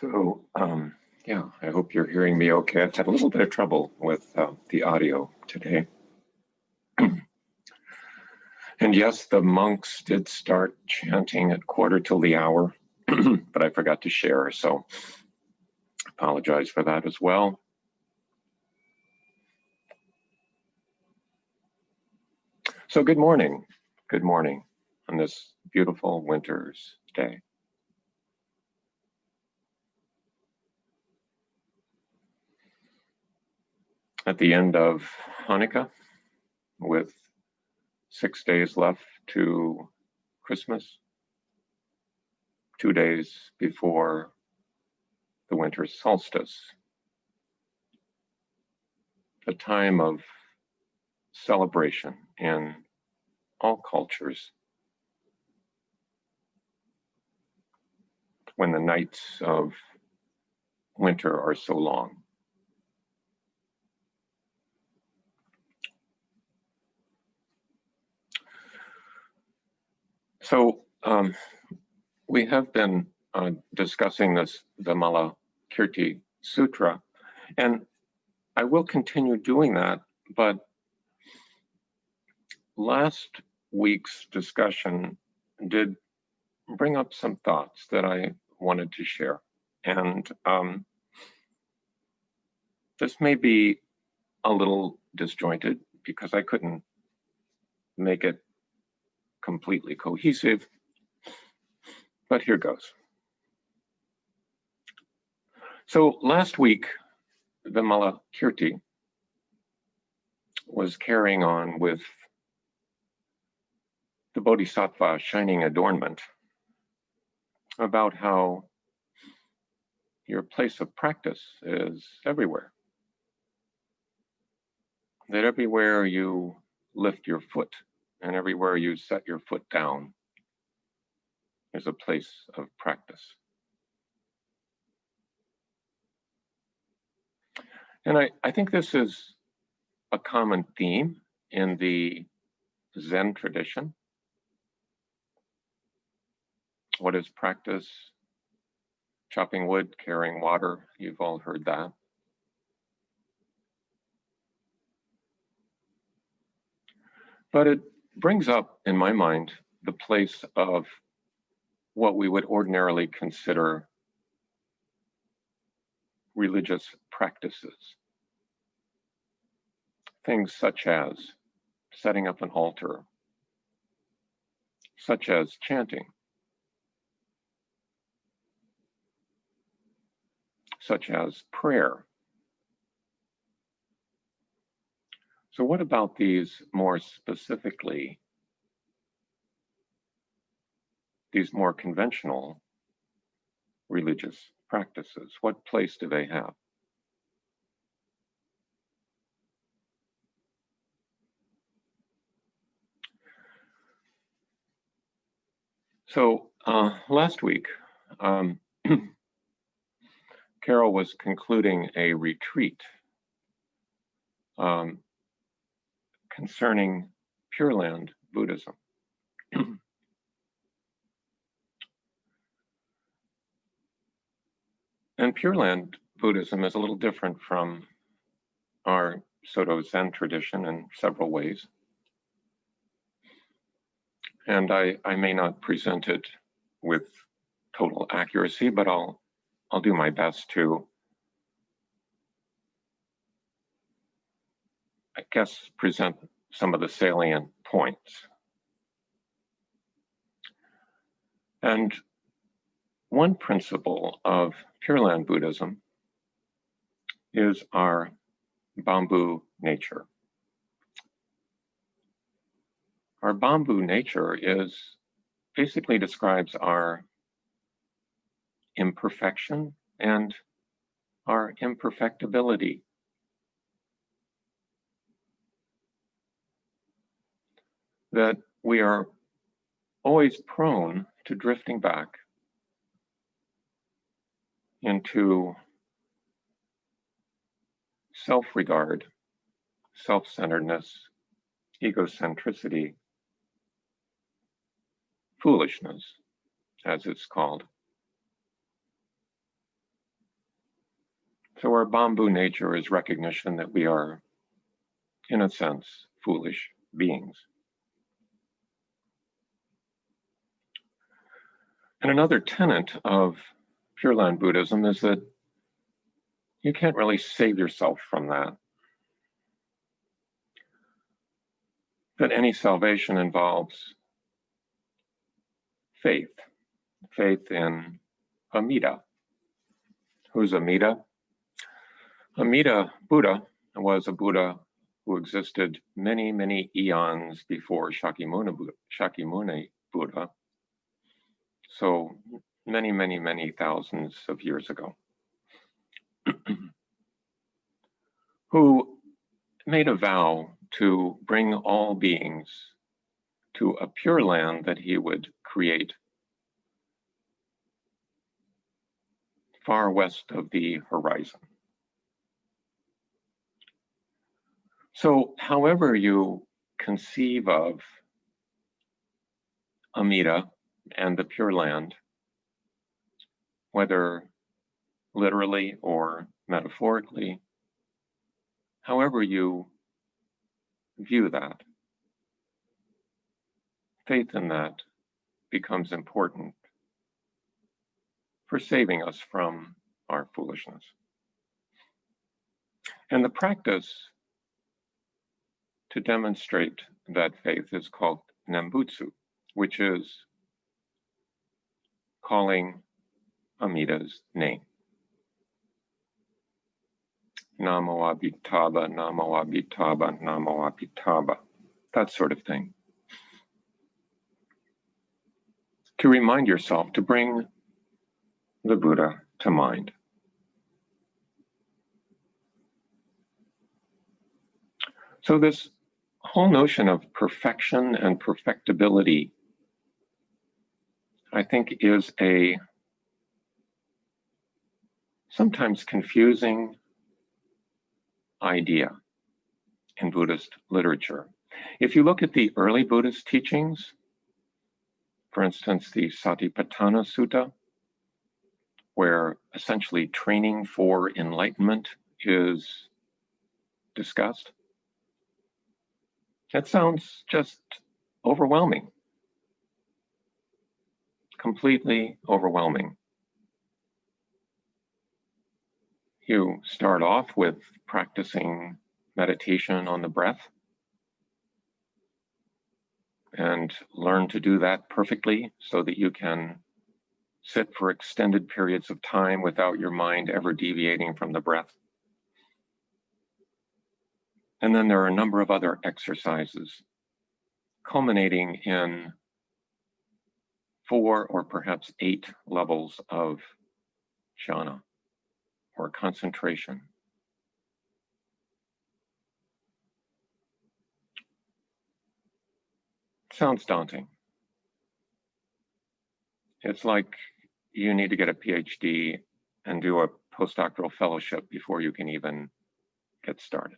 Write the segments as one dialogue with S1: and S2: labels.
S1: Yeah, I hope you're hearing me okay. I've had a little bit of trouble with the audio today. And yes, the monks did start chanting at quarter till the hour, but I forgot to share, so apologize for that as well. So good morning on this beautiful winter's day. At the end of Hanukkah, with 6 days left to Christmas, 2 days before the winter solstice, a time of celebration in all cultures, when the nights of winter are so long. So we have been discussing the Vimalakirti Sutra, and I will continue doing that, but last week's discussion did bring up some thoughts that I wanted to share. And this may be a little disjointed because I couldn't make it completely cohesive, but here goes. So last week, Vimalakirti was carrying on with the Bodhisattva shining adornment about how your place of practice is everywhere. That everywhere you lift your foot and everywhere you set your foot down is a place of practice. And I think this is a common theme in the Zen tradition. What is practice? Chopping wood, carrying water, you've all heard that. But it brings up, in my mind, the place of what we would ordinarily consider religious practices. Things such as setting up an altar, such as chanting, such as prayer. So what about these more specifically, these more conventional religious practices? What place do they have? So last week, Carol was concluding a retreat concerning Pureland Buddhism. And Pureland Buddhism is a little different from our Soto Zen tradition in several ways. And I may not present it with total accuracy, but I'll do my best to, I guess, present some of the salient points. And one principle of Pureland Buddhism is our bamboo nature. Our bamboo nature basically describes our imperfection and our imperfectibility. That we are always prone to drifting back into self-regard, self-centeredness, egocentricity, foolishness, as it's called. So our bamboo nature is recognition that we are, in a sense, foolish beings. And another tenet of Pureland Buddhism is that you can't really save yourself from that. That any salvation involves faith in Amida. Who's Amida? Amida Buddha was a Buddha who existed many, many eons before Shakyamuni Buddha. So many, many, many thousands of years ago, who made a vow to bring all beings to a pure land that he would create far west of the horizon. So however you conceive of Amida and the Pure Land, whether literally or metaphorically, however you view that, faith in that becomes important for saving us from our foolishness. And the practice to demonstrate that faith is called Nembutsu, which is calling Amida's name. Namo Abhitaba, Namo Abhitaba, Namo Abhitaba, that sort of thing. To remind yourself to bring the Buddha to mind. So this whole notion of perfection and perfectibility, I think, is a sometimes confusing idea in Buddhist literature. If you look at the early Buddhist teachings, for instance, the Satipatthana Sutta, where essentially training for enlightenment is discussed, it sounds just overwhelming, completely overwhelming. You start off with practicing meditation on the breath and learn to do that perfectly so that you can sit for extended periods of time without your mind ever deviating from the breath. And then there are a number of other exercises, culminating in 4 or perhaps 8 levels of jhana, or concentration. Sounds daunting. It's like you need to get a PhD and do a postdoctoral fellowship before you can even get started.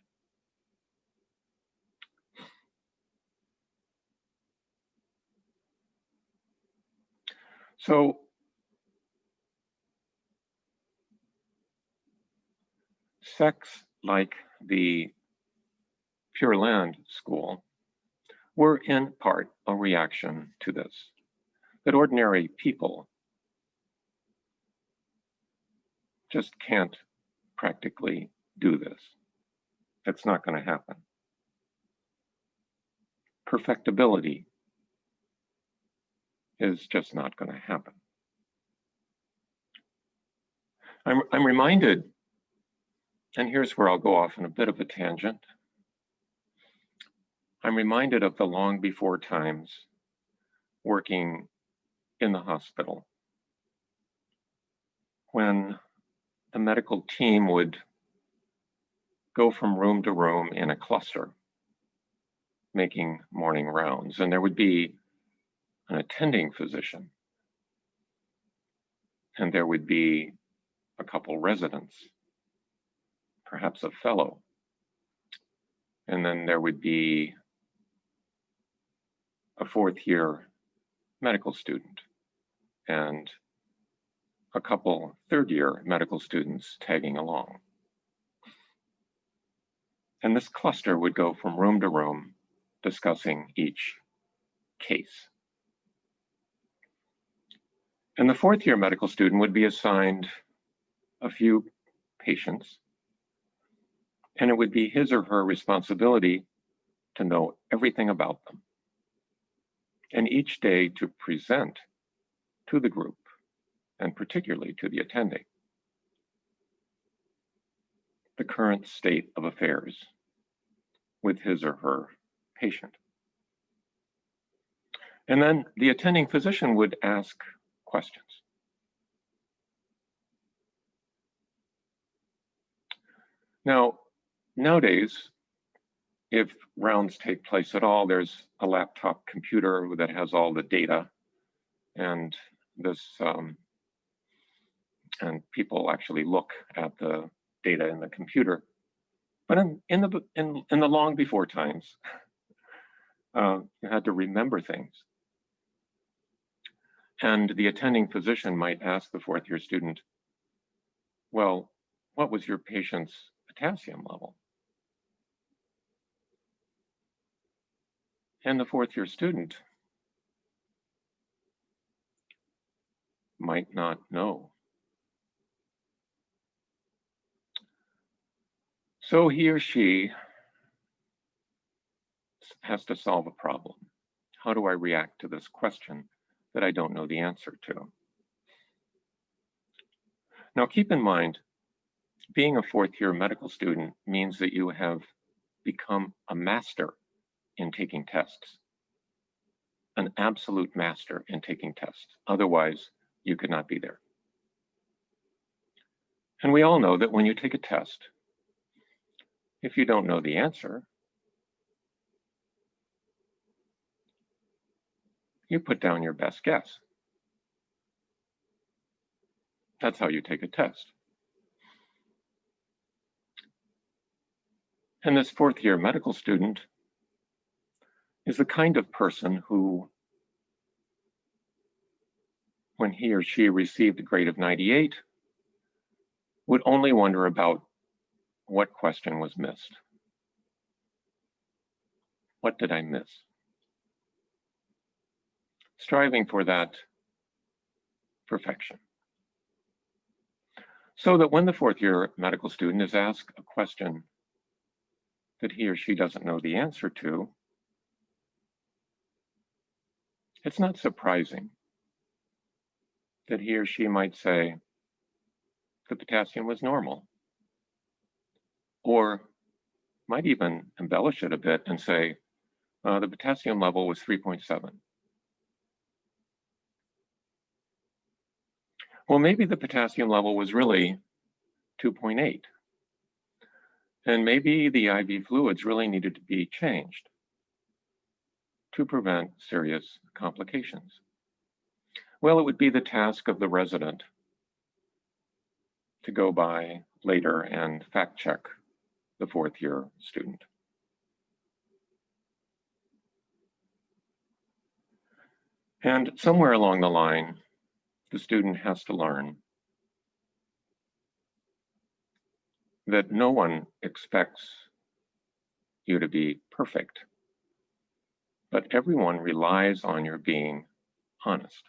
S1: So sects like the Pure Land school were in part a reaction to this, that ordinary people just can't practically do this. It's not going to happen. Perfectibility is just not going to happen. I'm reminded, and here's where I'll go off on a bit of a tangent. I'm reminded of the long before times working in the hospital when the medical team would go from room to room in a cluster, making morning rounds, and there would be an attending physician, and there would be a couple residents, perhaps a fellow, and then there would be a 4th year medical student and a couple 3rd year medical students tagging along. And this cluster would go from room to room discussing each case. And the fourth year medical student would be assigned a few patients, and it would be his or her responsibility to know everything about them, and each day to present to the group, and particularly to the attending, the current state of affairs with his or her patient. And then the attending physician would ask questions. Now, nowadays, if rounds take place at all, there's a laptop computer that has all the data, and and people actually look at the data in the computer. But in the long before times, you had to remember things. And the attending physician might ask the fourth year student, well, what was your patient's potassium level? And the fourth year student might not know. So he or she has to solve a problem. How do I react to this question that I don't know the answer to? Now, keep in mind, being a fourth year medical student means that you have become a master in taking tests, an absolute master in taking tests. Otherwise, you could not be there. And we all know that when you take a test, if you don't know the answer, you put down your best guess. That's how you take a test. And this fourth year medical student is the kind of person who, when he or she received a grade of 98, would only wonder about what question was missed. What did I miss? Striving for that perfection. So that when the fourth year medical student is asked a question that he or she doesn't know the answer to, it's not surprising that he or she might say the potassium was normal, or might even embellish it a bit and say the potassium level was 3.7. Well, maybe the potassium level was really 2.8. And maybe the IV fluids really needed to be changed to prevent serious complications. Well, it would be the task of the resident to go by later and fact check the fourth year student. And somewhere along the line, the student has to learn that no one expects you to be perfect, but everyone relies on your being honest.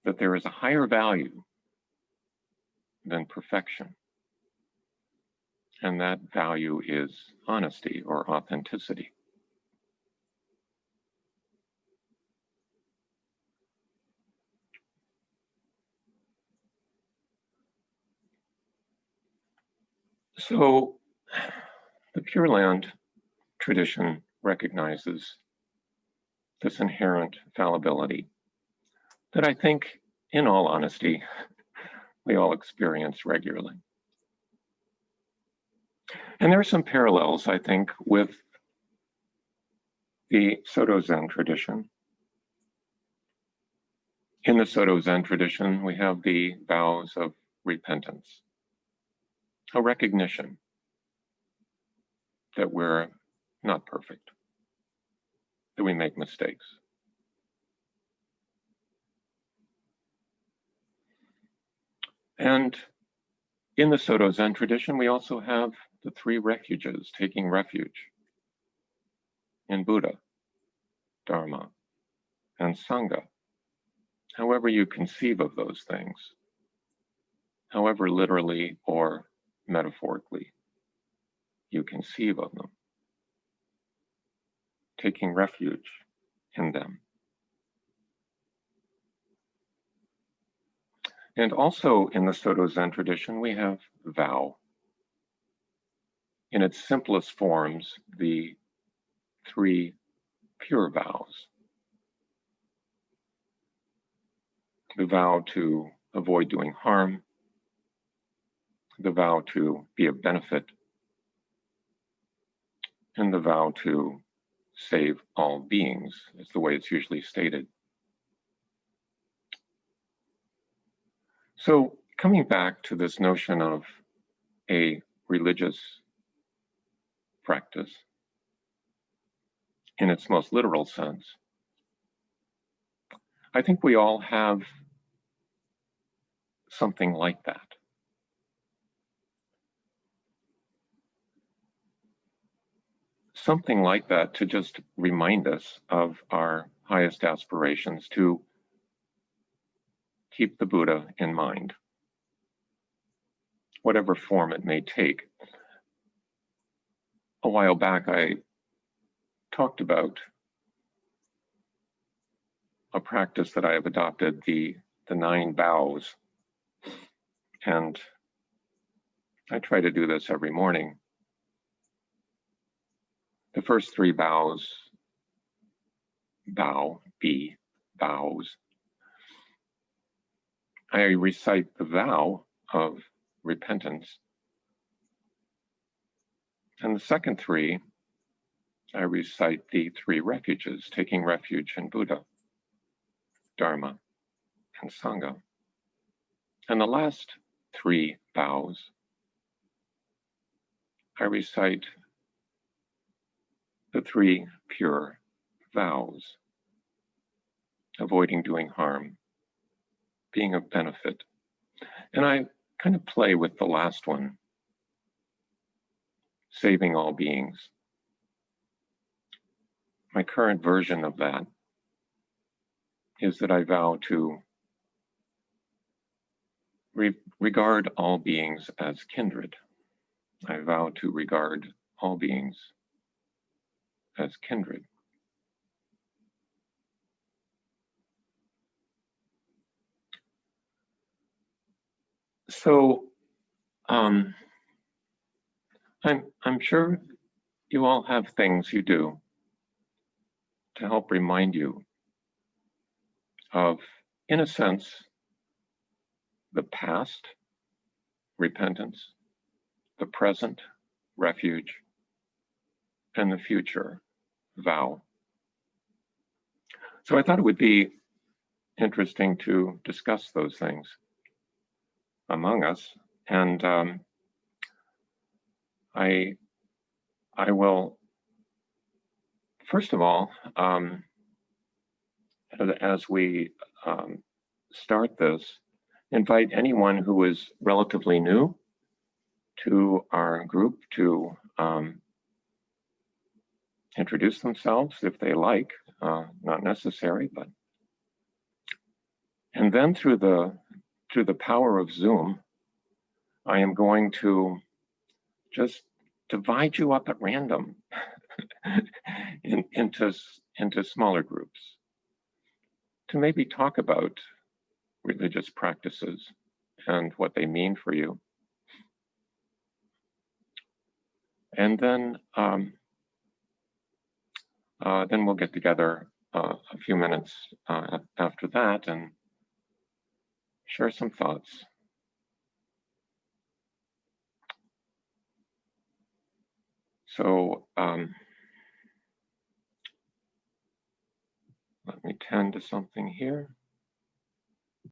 S1: That there is a higher value than perfection, and that value is honesty or authenticity. So the Pureland tradition recognizes this inherent fallibility that I think, in all honesty, we all experience regularly. And there are some parallels, I think, with the Soto Zen tradition. In the Soto Zen tradition, we have the vows of repentance, a recognition that we're not perfect, that we make mistakes. And In the Soto Zen tradition, we also have the 3 refuges, taking refuge in Buddha, Dharma, and Sangha. However you conceive of those things, however literally or metaphorically you conceive of them, taking refuge in them. And also in the Soto Zen tradition, we have vow. In its simplest forms, the 3 pure vows. The vow to avoid doing harm, the vow to be of benefit, and the vow to save all beings, is the way it's usually stated. So coming back to this notion of a religious practice in its most literal sense, I think we all have something like that. Something like that to just remind us of our highest aspirations, to keep the Buddha in mind, whatever form it may take. A while back, I talked about a practice that I have adopted, the 9 vows. And I try to do this every morning. The first 3 vows, vows, I recite the vow of repentance. And the second 3, I recite the 3 refuges, taking refuge in Buddha, Dharma, and Sangha. And the last 3 vows, I recite the 3 pure vows, avoiding doing harm, being of benefit. And I kind of play with the last one, saving all beings. My current version of that is that I vow to regard all beings as kindred. I vow to regard all beings as kindred. So I'm sure you all have things you do to help remind you of, in a sense, the past, repentance, the present, refuge, and the future, vow. So I thought it would be interesting to discuss those things among us. And I will, first of all, as we start this, invite anyone who is relatively new to our group to introduce themselves if they like, not necessary, but. And then through the power of Zoom, I am going to just divide you up at random into smaller groups to maybe talk about religious practices and what they mean for you. And then we'll get together a few minutes after that and share some thoughts. So let me tend to something here.